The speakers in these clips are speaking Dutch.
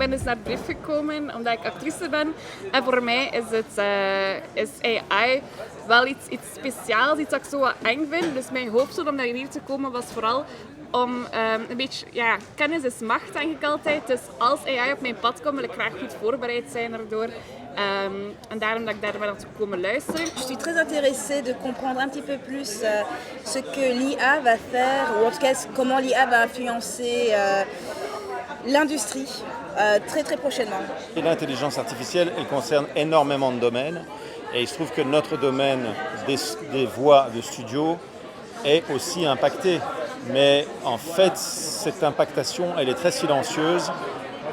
ben dus naar Drift gekomen omdat ik actrice ben. En voor mij is AI wel iets speciaals, iets dat ik zo wat eng vind. Dus mijn hoofddoel om naar hier te komen was vooral om een beetje, kennis is macht, denk ik altijd. Dus als AI op mijn pad komt, wil ik graag goed voorbereid zijn erdoor. En daarom dat ik daar ben komen luisteren. Je suis très intéressée de comprendre un petit peu plus ce que l'IA va faire, ou en tout cas comment l'IA va influencer l'industrie très très prochainement. L'intelligence artificielle, elle concerne énormément de domaines. Et il se trouve que notre domaine des voix de studio est aussi impacté. Mais en fait, cette impactation, elle est très silencieuse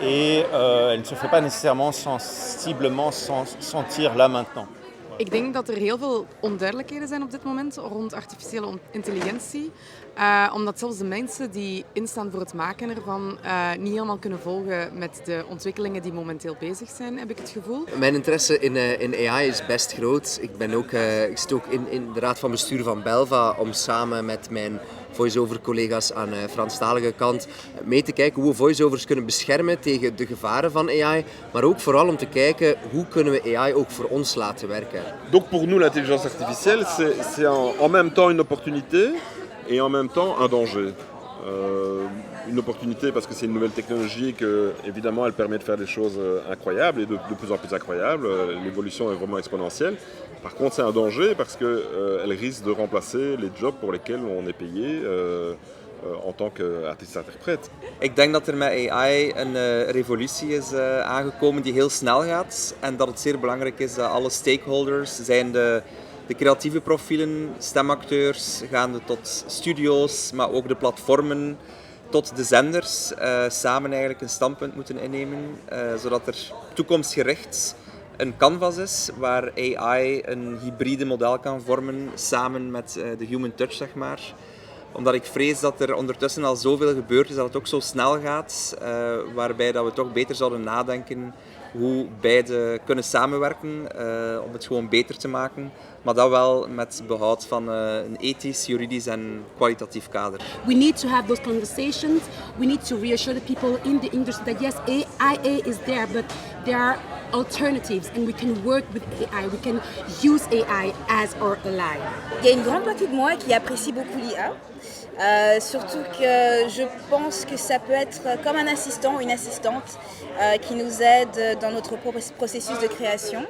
et elle ne se fait pas nécessairement sensiblement sentir là maintenant. Ik denk dat er heel veel onduidelijkheden zijn op dit moment rond artificiële intelligentie. Omdat zelfs de mensen die instaan voor het maken ervan niet helemaal kunnen volgen met de ontwikkelingen die momenteel bezig zijn, heb ik het gevoel. Mijn interesse in AI is best groot. Ik zit ook in de raad van bestuur van Belva om samen met mijn voice-over collega's aan de Franstalige kant mee te kijken hoe we voice-overs kunnen beschermen tegen de gevaren van AI, maar ook vooral om te kijken hoe kunnen we AI ook voor ons laten werken. Donc pour nous l'intelligence artificielle c'est en même temps une opportunité et en même temps un danger. Une opportunité parce que c'est une nouvelle technologie que évidemment elle permet de faire des choses incroyables et de plus en plus incroyables. L'évolution est vraiment exponentielle. Par contre c'est un danger parce qu'elle risque de remplacer les jobs pour lesquels on est payé en tant qu'artiest-interprète. Ik denk dat er met AI een revolutie is aangekomen die heel snel gaat en dat het zeer belangrijk is dat alle stakeholders, zijn de creatieve profielen, stemacteurs, gaande tot studio's, maar ook de platformen, tot de zenders, samen eigenlijk een standpunt moeten innemen, zodat er toekomstgericht een canvas is waar AI een hybride model kan vormen samen met de human touch, zeg maar. Omdat ik vrees dat er ondertussen al zoveel gebeurd is dat het ook zo snel gaat, waarbij dat we toch beter zouden nadenken hoe beide kunnen samenwerken om het gewoon beter te maken, maar dat wel met behoud van een ethisch, juridisch en kwalitatief kader. We need to have those conversations. We need to reassure the people in the industry that yes, AI is there, but there are alternatives and we can work with AI. We can use AI as our ally. Il y a une grande partie de moi qui apprécie beaucoup l'IA. Surtout que je pense que ça peut être comme un assistant ou une assistante qui nous aide dans notre processus de création.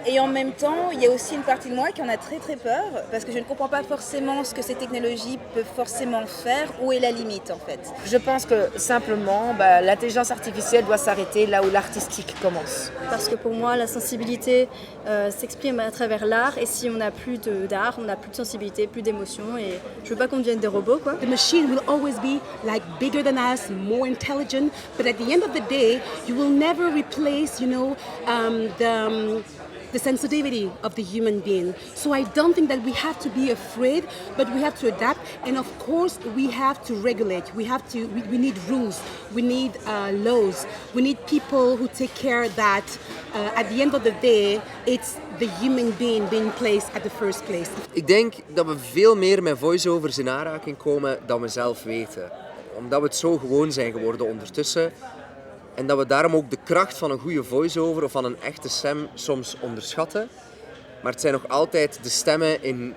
Et en même temps, il y a aussi une partie de moi qui en a très très peur parce que je ne comprends pas forcément ce que ces technologies peuvent forcément faire, où est la limite en fait. Je pense que simplement l'intelligence artificielle doit s'arrêter là où l'artistique commence. Parce que pour moi, la sensibilité s'exprime à travers l'art et si on n'a plus d'art, on n'a plus de sensibilité, plus d'émotion et je veux pas qu'on devienne des robots quoi. The machine will always be like bigger than us, more intelligent, but at the end of the day, you will never replace, the sensitivity of the human being. So I don't think that we have to be afraid, but we have to adapt. And of course, we have to regulate. We need rules. We need laws. We need people who take care that at the end of the day, it's the human being being placed at the first place. Ik denk dat we veel meer met voice-overs in aanraking komen dan we zelf weten. Omdat we het zo gewoon zijn geworden ondertussen. En dat we daarom ook de kracht van een goede voice-over of van een echte stem soms onderschatten. Maar het zijn nog altijd de stemmen in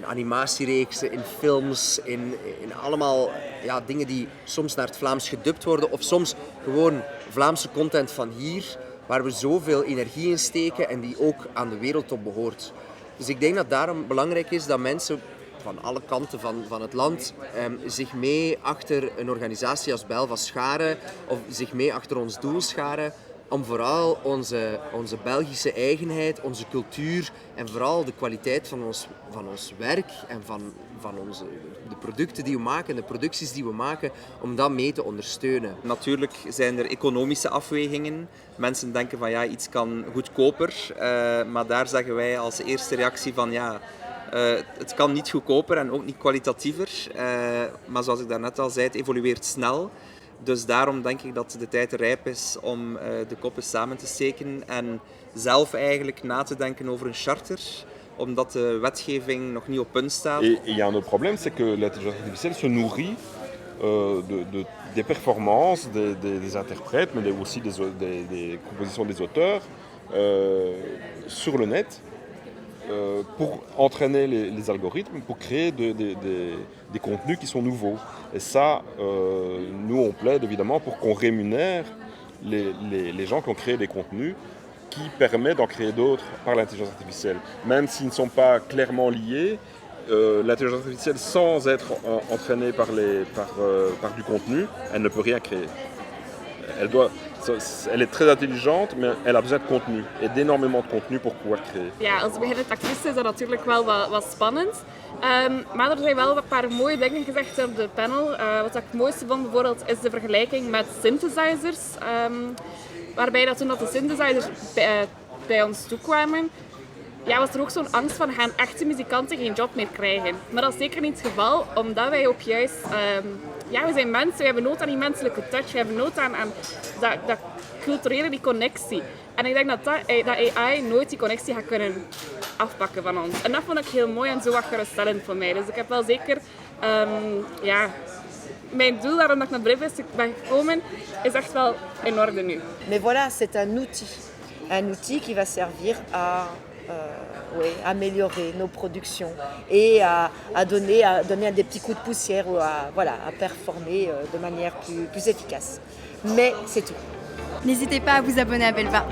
animatiereeksen, in films, in allemaal dingen die soms naar het Vlaams gedubt worden. Of soms gewoon Vlaamse content van hier, waar we zoveel energie in steken en die ook aan de wereldtop behoort. Dus ik denk dat daarom belangrijk is dat mensen van alle kanten van het land zich mee achter een organisatie als Belva scharen of zich mee achter ons doel scharen om vooral onze Belgische eigenheid, onze cultuur en vooral de kwaliteit van ons werk en van de producten die we maken en de producties die we maken, om dat mee te ondersteunen. Natuurlijk zijn er economische afwegingen. Mensen denken van iets kan goedkoper, maar daar zeggen wij als eerste reactie van het kan niet goedkoper en ook niet kwalitatiever, maar zoals ik daarnet al zei, het evolueert snel. Dus daarom denk ik dat de tijd rijp is om de koppen samen te steken en zelf eigenlijk na te denken over een charter, omdat de wetgeving nog niet op punt staat. Et il y a un autre problème, c'est que l'intelligence artificielle se nourrit des performances des interprètes, mais aussi des compositions des auteurs sur le net pour entraîner les algorithmes, pour créer des contenus qui sont nouveaux. Et ça, nous, on plaide évidemment pour qu'on rémunère les gens qui ont créé des contenus qui permettent d'en créer d'autres par l'intelligence artificielle. Même s'ils ne sont pas clairement liés, l'intelligence artificielle, sans être entraînée par du contenu, elle ne peut rien créer. Elle est très intelligente, maar elle a besoin de contenu. Et d'énormément de contenu pour pouvoir créer. Ja, als beginnend actrice is dat natuurlijk wel wat spannend. Maar er zijn wel een paar mooie dingen gezegd op de panel. Wat ik het mooiste vond bijvoorbeeld is de vergelijking met synthesizers. Waarbij dat toen de synthesizers bij ons toekwamen, ja, was er ook zo'n angst van gaan echte muzikanten geen job meer krijgen. Maar dat is zeker niet het geval, omdat wij ook juist... ja, we zijn mensen, we hebben nood aan die menselijke touch, we hebben nood aan dat culturele, die connectie. En ik denk dat AI nooit die connectie gaat kunnen afpakken van ons. En dat vond ik heel mooi en zo wat geruststellend voor mij. Dus ik heb wel zeker... ja, mijn doel waarom ik naar Brevest ben gekomen, is echt wel in orde nu. Mais voilà, c'est un outil qui va servir à améliorer nos productions et à donner des petits coups de poussière ou à performer de manière plus efficace. Mais c'est tout. N'hésitez pas à vous abonner à Belva.